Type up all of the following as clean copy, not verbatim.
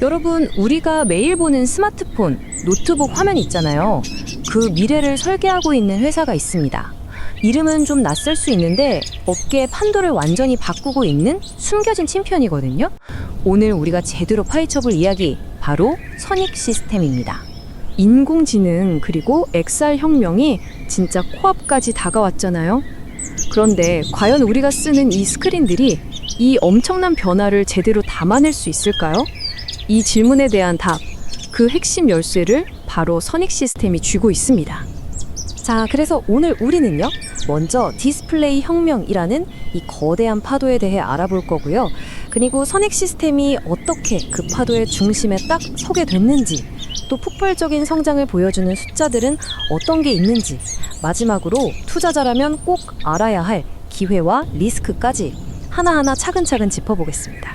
여러분, 우리가 매일 보는 스마트폰, 노트북 화면 있잖아요. 그 미래를 설계하고 있는 회사가 있습니다. 이름은 좀 낯설 수 있는데 업계의 판도를 완전히 바꾸고 있는 숨겨진 챔피언이거든요. 오늘 우리가 제대로 파헤쳐볼 이야기, 바로 선익 시스템입니다. 인공지능 그리고 XR 혁명이 진짜 코앞까지 다가왔잖아요. 그런데 과연 우리가 쓰는 이 스크린들이 이 엄청난 변화를 제대로 담아낼 수 있을까요? 이 질문에 대한 답, 그 핵심 열쇠를 바로 선익 시스템이 쥐고 있습니다. 자, 그래서 오늘 우리는요, 먼저 디스플레이 혁명이라는 이 거대한 파도에 대해 알아볼 거고요. 그리고 선익 시스템이 어떻게 그 파도의 중심에 딱 서게 됐는지, 또 폭발적인 성장을 보여주는 숫자들은 어떤 게 있는지, 마지막으로 투자자라면 꼭 알아야 할 기회와 리스크까지 하나하나 차근차근 짚어보겠습니다.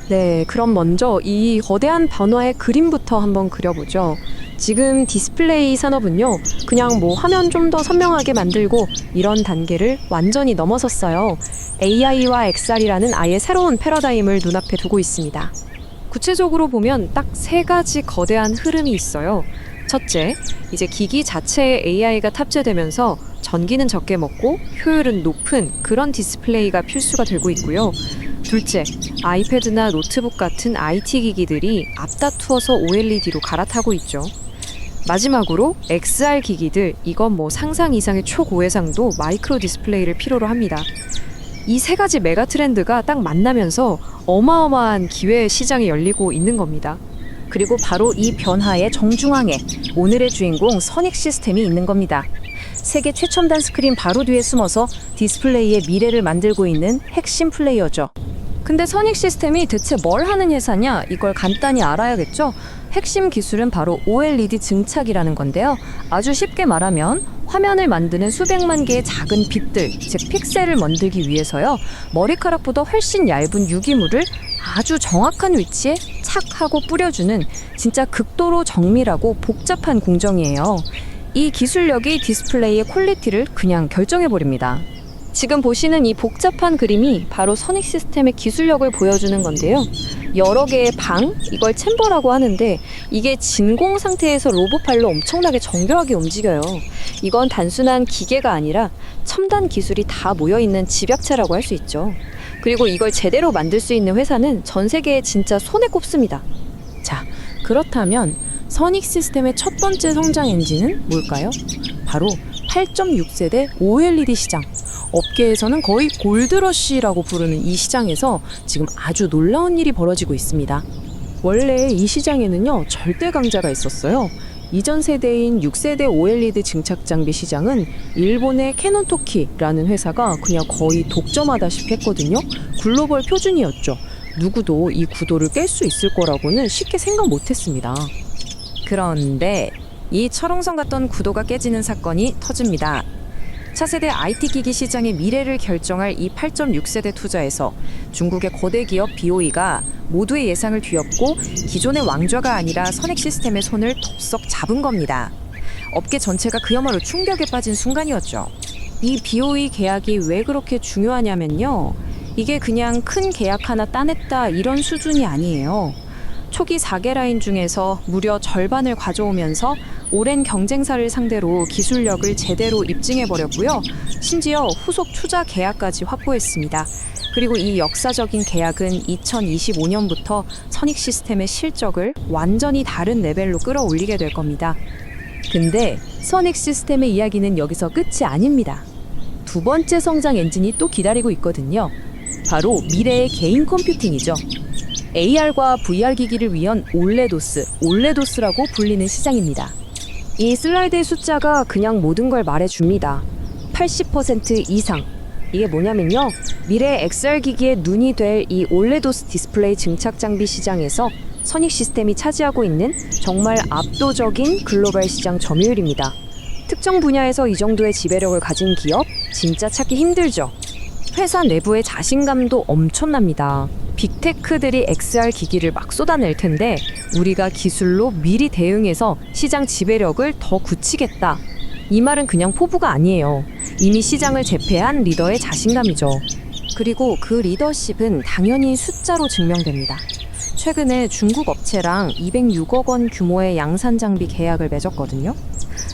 네, 그럼 먼저 이 거대한 변화의 그림부터 한번 그려보죠. 지금 디스플레이 산업은요, 그냥 뭐 화면 좀 더 선명하게 만들고 이런 단계를 완전히 넘어섰어요. AI와 XR이라는 아예 새로운 패러다임을 눈앞에 두고 있습니다. 구체적으로 보면 딱 세 가지 거대한 흐름이 있어요. 첫째, 이제 기기 자체에 AI가 탑재되면서 전기는 적게 먹고 효율은 높은 그런 디스플레이가 필수가 되고 있고요. 둘째, 아이패드나 노트북 같은 IT 기기들이 앞다투어서 OLED로 갈아타고 있죠. 마지막으로 XR 기기들, 이건 뭐 상상 이상의 초고해상도 마이크로 디스플레이를 필요로 합니다. 이 세 가지 메가 트렌드가 딱 만나면서 어마어마한 기회 시장이 열리고 있는 겁니다. 그리고 바로 이 변화의 정중앙에 오늘의 주인공 선익 시스템이 있는 겁니다. 세계 최첨단 스크린 바로 뒤에 숨어서 디스플레이의 미래를 만들고 있는 핵심 플레이어죠. 근데 선익 시스템이 대체 뭘 하는 회사냐? 이걸 간단히 알아야겠죠? 핵심 기술은 바로 OLED 증착이라는 건데요. 아주 쉽게 말하면 화면을 만드는 수백만 개의 작은 빛들, 즉 픽셀을 만들기 위해서요, 머리카락보다 훨씬 얇은 유기물을 아주 정확한 위치에 착 하고 뿌려주는 진짜 극도로 정밀하고 복잡한 공정이에요. 이 기술력이 디스플레이의 퀄리티를 그냥 결정해버립니다. 지금 보시는 이 복잡한 그림이 바로 선익 시스템의 기술력을 보여주는 건데요. 여러 개의 방, 이걸 챔버라고 하는데 이게 진공 상태에서 로봇팔로 엄청나게 정교하게 움직여요. 이건 단순한 기계가 아니라 첨단 기술이 다 모여있는 집약체라고 할 수 있죠. 그리고 이걸 제대로 만들 수 있는 회사는 전 세계에 진짜 손에 꼽습니다. 자, 그렇다면 선익 시스템의 첫 번째 성장 엔진은 뭘까요? 바로 8.6세대 OLED 시장. 업계에서는 거의 골드러쉬라고 부르는 이 시장에서 지금 아주 놀라운 일이 벌어지고 있습니다. 원래 이 시장에는요, 절대 강자가 있었어요. 이전 세대인 6세대 OLED 증착 장비 시장은 일본의 캐논토키라는 회사가 그냥 거의 독점하다시피 했거든요. 글로벌 표준이었죠. 누구도 이 구도를 깰 수 있을 거라고는 쉽게 생각 못했습니다. 그런데 이 철옹성 같던 구도가 깨지는 사건이 터집니다. 차세대 IT 기기 시장의 미래를 결정할 이 8.6세대 투자에서 중국의 거대 기업 BOE가 모두의 예상을 뒤엎고 기존의 왕좌가 아니라 선익 시스템의 손을 덥석 잡은 겁니다. 업계 전체가 그야말로 충격에 빠진 순간이었죠. 이 BOE 계약이 왜 그렇게 중요하냐면요, 이게 그냥 큰 계약 하나 따냈다 이런 수준이 아니에요. 초기 4개 라인 중에서 무려 절반을 가져오면서 오랜 경쟁사를 상대로 기술력을 제대로 입증해버렸고요. 심지어 후속 투자 계약까지 확보했습니다. 그리고 이 역사적인 계약은 2025년부터 선익 시스템의 실적을 완전히 다른 레벨로 끌어올리게 될 겁니다. 근데 선익 시스템의 이야기는 여기서 끝이 아닙니다. 두 번째 성장 엔진이 또 기다리고 있거든요. 바로 미래의 개인 컴퓨팅이죠. AR과 VR 기기를 위한 올레도스라고 불리는 시장입니다. 이 슬라이드의 숫자가 그냥 모든 걸 말해줍니다. 80% 이상. 이게 뭐냐면요, 미래 XR 기기의 눈이 될 이 올레도스 디스플레이 증착 장비 시장에서 선익 시스템이 차지하고 있는 정말 압도적인 글로벌 시장 점유율입니다. 특정 분야에서 이 정도의 지배력을 가진 기업 진짜 찾기 힘들죠. 회사 내부의 자신감도 엄청납니다. 빅테크들이 XR 기기를 막 쏟아낼 텐데 우리가 기술로 미리 대응해서 시장 지배력을 더 굳히겠다. 이 말은 그냥 포부가 아니에요. 이미 시장을 제패한 리더의 자신감이죠. 그리고 그 리더십은 당연히 숫자로 증명됩니다. 최근에 중국 업체랑 206억 원 규모의 양산 장비 계약을 맺었거든요.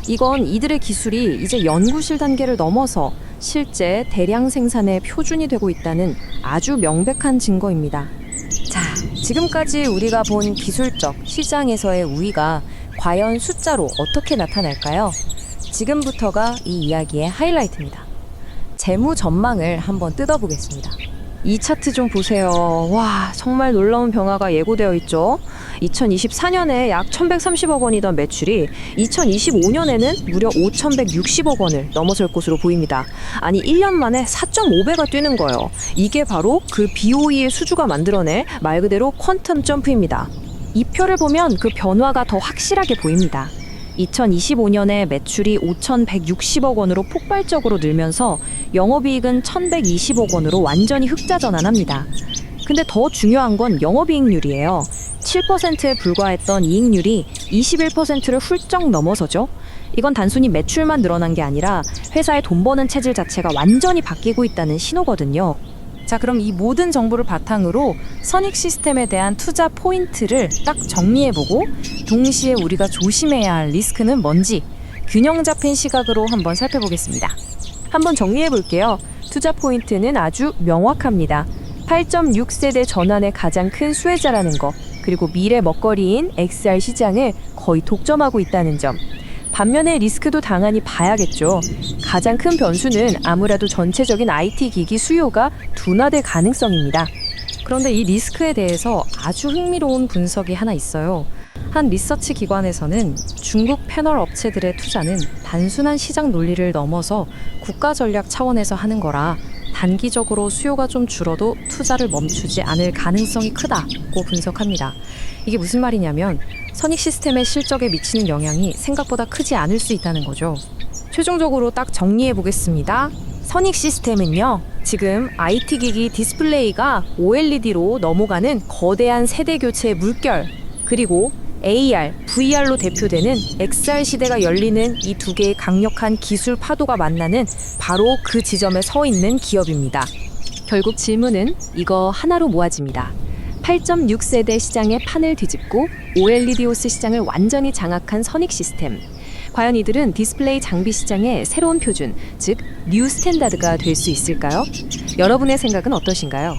이건 이들의 기술이 이제 연구실 단계를 넘어서 실제 대량 생산의 표준이 되고 있다는 아주 명백한 증거입니다. 자, 지금까지 우리가 본 기술적 시장에서의 우위가 과연 숫자로 어떻게 나타날까요? 지금부터가 이 이야기의 하이라이트입니다. 재무 전망을 한번 뜯어보겠습니다. 이 차트 좀 보세요. 와, 정말 놀라운 변화가 예고되어 있죠. 2024년에 약 1,130억 원이던 매출이 2025년에는 무려 5,160억 원을 넘어설 것으로 보입니다. 아니, 1년 만에 4.5배가 뛰는 거예요. 이게 바로 그 BOE의 수주가 만들어낼 말 그대로 퀀텀 점프입니다. 이 표를 보면 그 변화가 더 확실하게 보입니다. 2025년에 매출이 5,160억 원으로 폭발적으로 늘면서 영업이익은 1,120억 원으로 완전히 흑자 전환합니다. 근데 더 중요한 건 영업이익률이에요. 7%에 불과했던 이익률이 21%를 훌쩍 넘어서죠. 이건 단순히 매출만 늘어난 게 아니라 회사의 돈 버는 체질 자체가 완전히 바뀌고 있다는 신호거든요. 자, 그럼 이 모든 정보를 바탕으로 선익 시스템에 대한 투자 포인트를 딱 정리해보고 동시에 우리가 조심해야 할 리스크는 뭔지 균형 잡힌 시각으로 한번 살펴보겠습니다. 한번 정리해볼게요. 투자 포인트는 아주 명확합니다. 8.6세대 전환의 가장 큰 수혜자라는 거, 그리고 미래 먹거리인 XR 시장을 거의 독점하고 있다는 점. 반면에 리스크도 당연히 봐야겠죠. 가장 큰 변수는 아무래도 전체적인 IT 기기 수요가 둔화될 가능성입니다. 그런데 이 리스크에 대해서 아주 흥미로운 분석이 하나 있어요. 한 리서치 기관에서는 중국 패널 업체들의 투자는 단순한 시장 논리를 넘어서 국가 전략 차원에서 하는 거라 단기적으로 수요가 좀 줄어도 투자를 멈추지 않을 가능성이 크다고 분석합니다. 이게 무슨 말이냐면 선익 시스템의 실적에 미치는 영향이 생각보다 크지 않을 수 있다는 거죠. 최종적으로 딱 정리해 보겠습니다. 선익 시스템은요, 지금 IT 기기 디스플레이가 OLED로 넘어가는 거대한 세대 교체의 물결, 그리고 AR, VR로 대표되는 XR 시대가 열리는 이 두 개의 강력한 기술 파도가 만나는 바로 그 지점에 서 있는 기업입니다. 결국 질문은 이거 하나로 모아집니다. 8.6세대 시장의 판을 뒤집고 OLED OS 시장을 완전히 장악한 선익 시스템. 과연 이들은 디스플레이 장비 시장의 새로운 표준, 즉 뉴 스탠다드가 될 수 있을까요? 여러분의 생각은 어떠신가요?